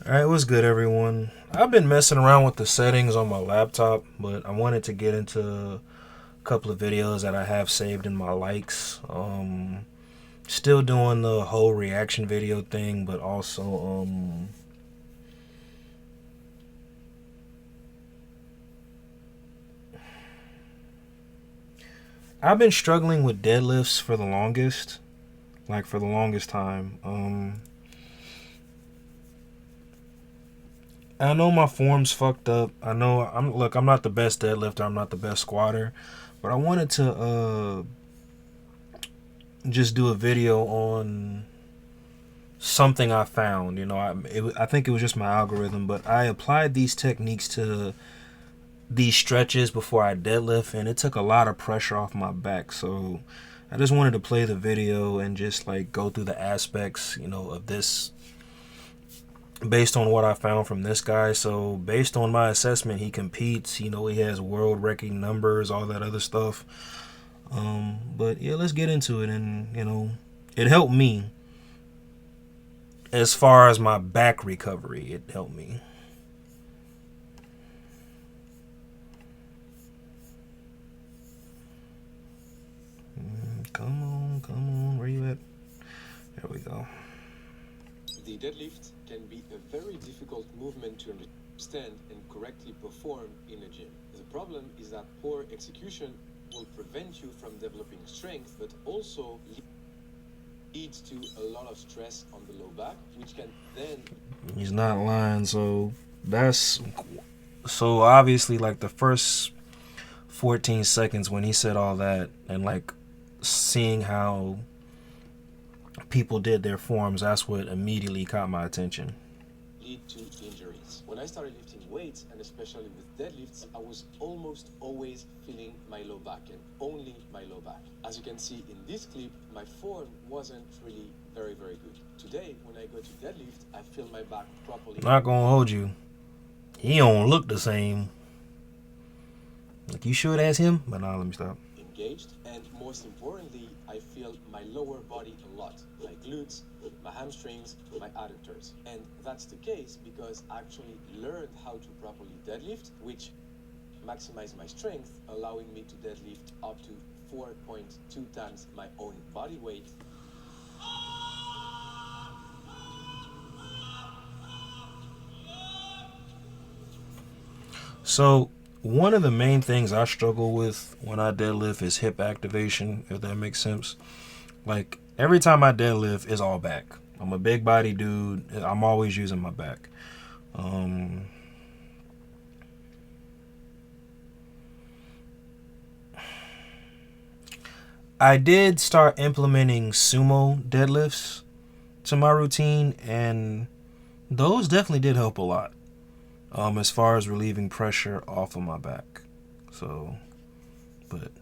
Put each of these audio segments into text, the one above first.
Alright, what's good, everyone? I've been messing around with the settings on my laptop, but I wanted to get into a couple of videos that I have saved in my likes. Still doing the whole reaction video thing, but also, I've been struggling with deadlifts for the longest, for the longest time. I know my form's fucked up. I know I'm not the best deadlifter, I'm not the best squatter, but I wanted to just do a video on something I found. I think it was just my algorithm, but I applied these techniques to these stretches before I deadlift, and it took a lot of pressure off my back. So I just wanted to play the video and just like go through the aspects, of this based on what I found from this guy. So based on my assessment, he competes. He has world ranking numbers, all that other stuff. But yeah, let's get into it. And it helped me as far as my back recovery. It helped me. Come on, where you at? There we go. The deadlift can be a very difficult movement to understand and correctly perform in a gym. The problem is that poor execution will prevent you from developing strength, but also leads to a lot of stress on the low back, which can then... He's not lying, so obviously like the first 14 seconds when he said all that, and like seeing how people did their forms, that's what immediately caught my attention. Lead to injuries. When I started lifting weights, and especially with deadlifts, I was almost always feeling my low back, and only my low back. As you can see in this clip, my form wasn't really very good. Today, when I go to deadlift, I feel my back properly. Not gonna hold you, he don't look the same. Like, you should ask him, but now let me stop. Engaged, and most importantly, I feel my lower body a lot, my glutes, my hamstrings, my adductors. And that's the case because I actually learned how to properly deadlift, which maximize my strength, allowing me to deadlift up to 4.2 times my own body weight. So one of the main things I struggle with when I deadlift is hip activation, if that makes sense. Like, every time I deadlift, it's all back. I'm a big body dude. I'm always using my back. I did start implementing sumo deadlifts to my routine, and those definitely did help a lot. As far as relieving pressure off of my back. So, but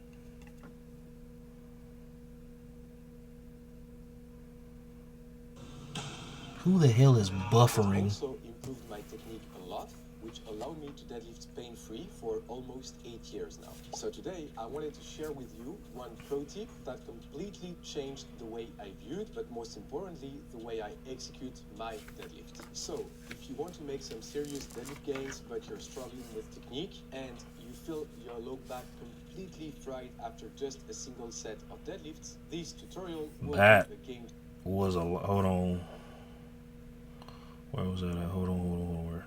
who the hell is buffering? Also improved my technique a lot, which allowed me to deadlift pain-free for almost 8 years now. So today I wanted to share with you one pro tip that completely changed the way I viewed, but most importantly, the way I execute my deadlift. So if you want to make some serious deadlift gains, but you're struggling with technique and you feel your low back completely fried after just a single set of deadlifts, this tutorial will That be a game. was a hold on. Where was that at? Hold on. Where?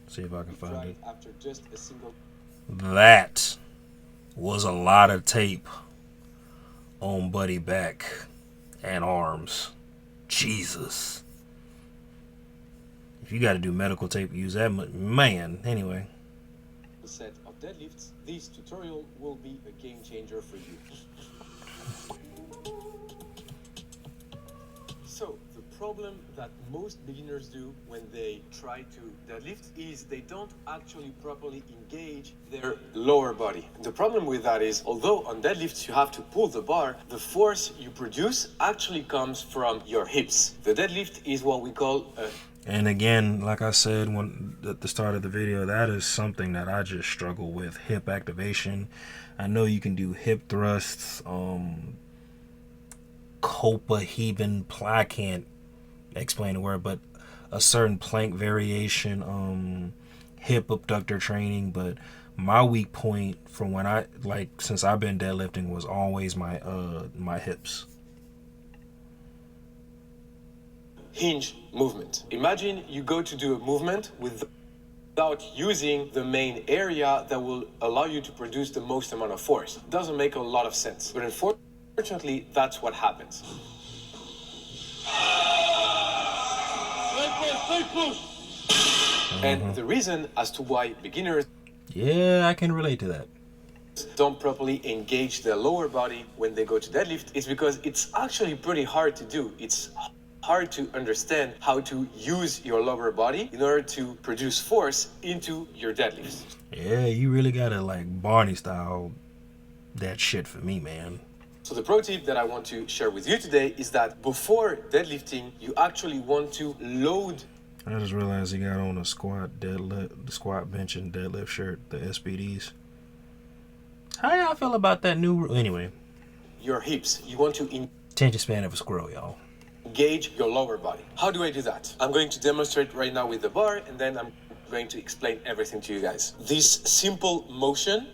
See if I can find it. After just a single... That was a lot of tape on Buddy back and arms. Jesus. If you got to do medical tape, use that much. Man, anyway. Set of deadlifts, this tutorial will be a game changer for you. So, the problem that most beginners do when they try to deadlift is they don't actually properly engage their lower body. The problem with that is, although on deadlifts you have to pull the bar, the force you produce actually comes from your hips. The deadlift is what we call a... And again, like I said at the start of the video, that is something that I just struggle with, hip activation. I know you can do hip thrusts, copaheban I can't explain the word, but a certain plank variation, hip abductor training. But my weak point from when I since I've been deadlifting was always my hips. Hinge movement. Imagine you go to do a movement without using the main area that will allow you to produce the most amount of force. Doesn't make a lot of sense, but unfortunately, that's what happens. And the reason as to why beginners I can relate to that. don't properly engage their lower body when they go to deadlift is because it's actually pretty hard to do. It's hard to understand how to use your lower body in order to produce force into your deadlifts. Yeah, you really gotta Barney style that shit for me, man. So the pro tip that I want to share with you today is that before deadlifting, you actually want to load. I just realized he got on a squat, deadlift, the squat, bench, and deadlift shirt, the SBDs. How y'all feel about that new? Anyway, your hips. You want to attention span of a squirrel, y'all. Engage your lower body. How do I do that? I'm going to demonstrate right now with the bar, and then I'm going to explain everything to you guys. This simple motion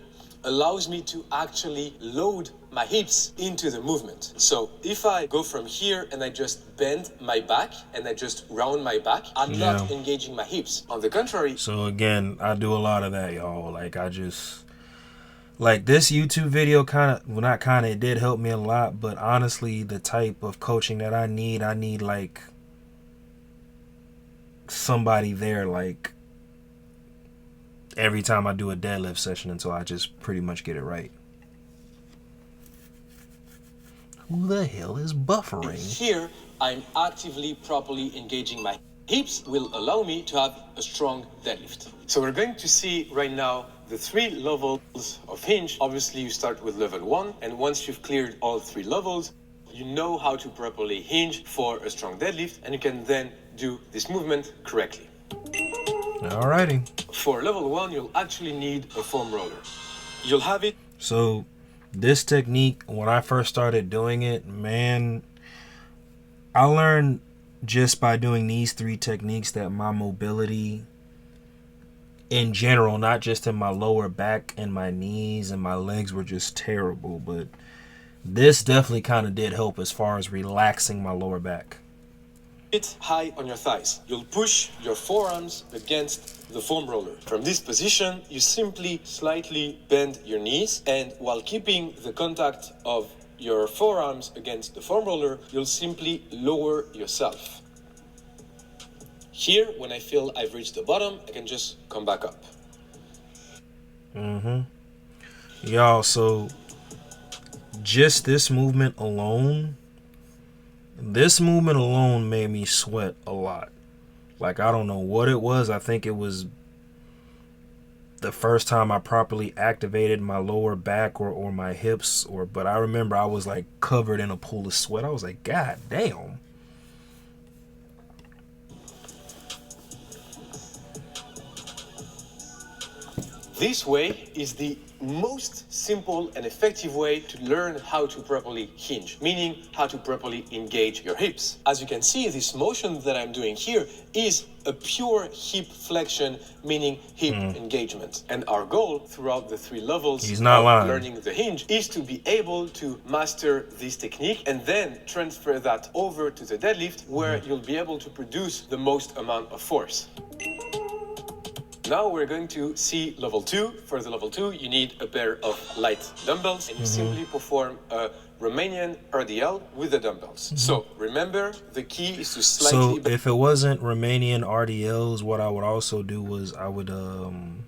allows me to actually load my hips into the movement. So if I go from here and I just bend my back and I just round my back, I'm not engaging my hips. On the contrary. So again, I do a lot of that, y'all. I just this YouTube video it did help me a lot, but honestly, the type of coaching that I need somebody there every time I do a deadlift session until I just pretty much get it right. Who the hell is buffering? Here, I'm actively properly engaging my hips will allow me to have a strong deadlift. So we're going to see right now the 3 levels of hinge. Obviously, you start with level 1, and once you've cleared all 3 levels, you know how to properly hinge for a strong deadlift, and you can then do this movement correctly. Alrighty. For level 1, you'll actually need a foam roller. You'll have it. So this technique, when I first started doing it, man, I learned just by doing these 3 techniques that my mobility in general, not just in my lower back and my knees and my legs, were just terrible. But this definitely kind of did help as far as relaxing my lower back. It high on your thighs. You'll push your forearms against the foam roller. From this position, you simply slightly bend your knees, and while keeping the contact of your forearms against the foam roller, you'll simply lower yourself. Here, when I feel I've reached the bottom, I can just come back up. Y'all, so just this movement alone made me sweat a lot. I don't know what it was. I think it was the first time I properly activated my lower back or my hips, but I remember I was covered in a pool of sweat. I was like, God damn. This way is the most simple and effective way to learn how to properly hinge, meaning how to properly engage your hips. As you can see, this motion that I'm doing here is a pure hip flexion, meaning hip engagement. And our goal throughout the 3 levels of learning the hinge is to be able to master this technique and then transfer that over to the deadlift, where you'll be able to produce the most amount of force. Now we're going to see level 2. For the level 2, you need a pair of light dumbbells, and you simply perform a Romanian RDL with the dumbbells. So remember, the key is to slightly... So if it wasn't Romanian RDLs, what I would also do was I would... and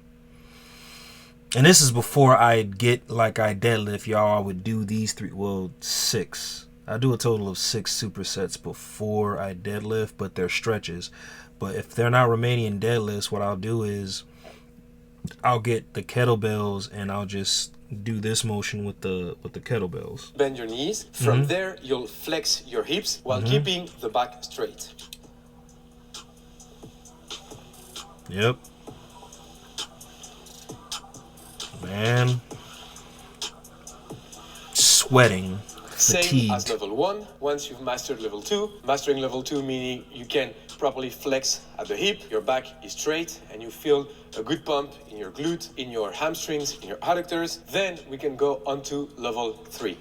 this is before I get I deadlift, y'all. I would do these 6. I do a total of 6 supersets before I deadlift, but they're stretches. But if they're not Romanian deadlifts, what I'll do is I'll get the kettlebells and I'll just do this motion with the kettlebells. Bend your knees. From there, you'll flex your hips while keeping the back straight. Yep. Man. Sweating. Same as fatigued. level 1. Once you've mastered level 2, mastering level 2 meaning you can properly flex at the hip, your back is straight, and you feel a good pump in your glute, in your hamstrings, in your adductors. Then we can go on to level 3.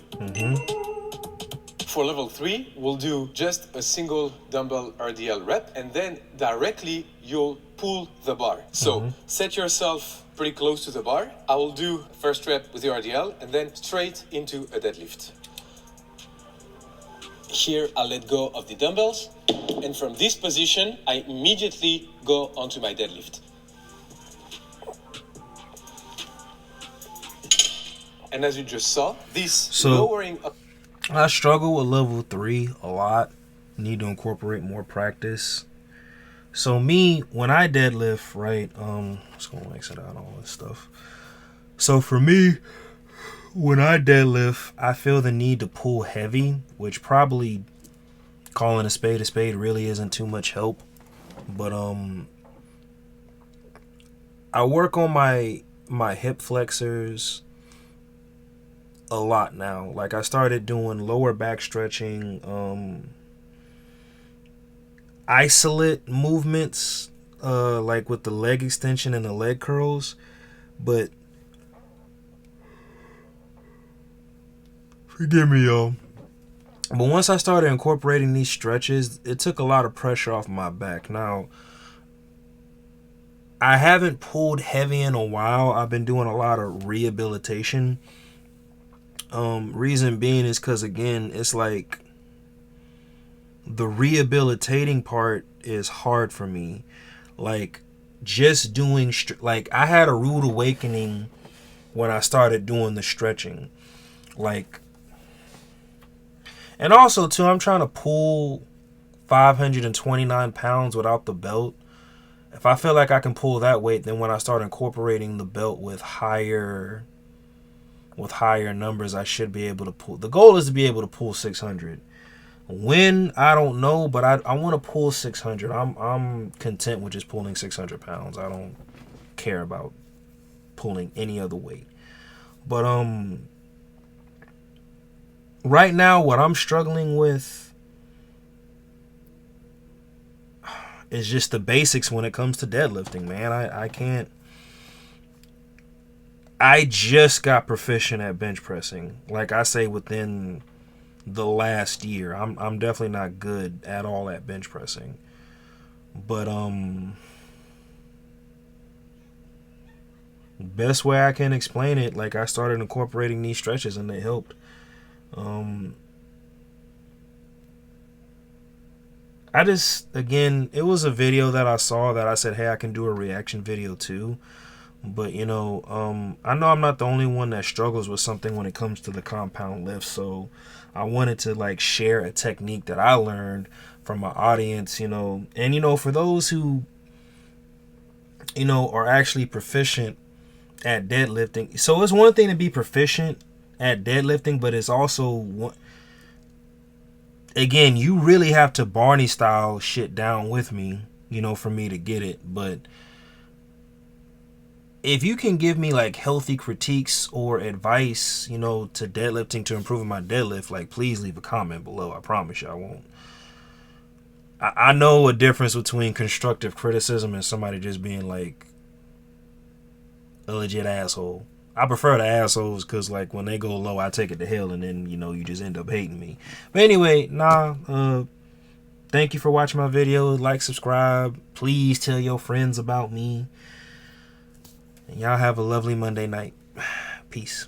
For level 3, we'll do just a single dumbbell RDL rep, and then directly you'll pull the bar. So set yourself pretty close to the bar. I will do first rep with the RDL and then straight into a deadlift. Here I'll let go of the dumbbells, and from this position I immediately go onto my deadlift. And as you just saw, this lowering up. I struggle with level 3 a lot. Need to incorporate more practice. So me, when I deadlift, right, just gonna exit out all this stuff. So for me, when I deadlift, I feel the need to pull heavy, which probably calling a spade really isn't too much help. But I work on my hip flexors a lot now. Like I started doing lower back stretching, isolate movements, like with the leg extension and the leg curls. But forgive me, y'all. But once I started incorporating these stretches, it took a lot of pressure off my back. Now, I haven't pulled heavy in a while. I've been doing a lot of rehabilitation. Reason being is because, again, it's like the rehabilitating part is hard for me. Like, just doing, like, I had a rude awakening when I started doing the stretching. Like, and also, too, I'm trying to pull 529 pounds without the belt. If I feel like I can pull that weight, then when I start incorporating the belt with higher numbers, I should be able to pull. The goal is to be able to pull 600. When, I don't know, but I want to pull 600. I'm content with just pulling 600 pounds. I don't care about pulling any other weight. But right now, what I'm struggling with is just the basics when it comes to deadlifting, man. I can't. I just got proficient at bench pressing. Like I say, within the last year. I'm definitely not good at all at bench pressing. But best way I can explain it, like I started incorporating these stretches and they helped. I just, again, it was a video that I saw that I said, hey, I can do a reaction video too. But, I know I'm not the only one that struggles with something when it comes to the compound lift. So I wanted to, like, share a technique that I learned from my audience, And, for those who, are actually proficient at deadlifting. So it's one thing to be proficient at deadlifting, but it's also, again, you really have to Barney style shit down with me, for me to get it. But if you can give me like healthy critiques or advice, to deadlifting, to improving my deadlift, like please leave a comment below. I promise you I won't. I know a difference between constructive criticism and somebody just being like a legit asshole. I prefer the assholes because like when they go low, I take it to hell and then, you just end up hating me. But anyway, thank you for watching my video. Like, subscribe. Please tell your friends about me. And y'all have a lovely Monday night. Peace.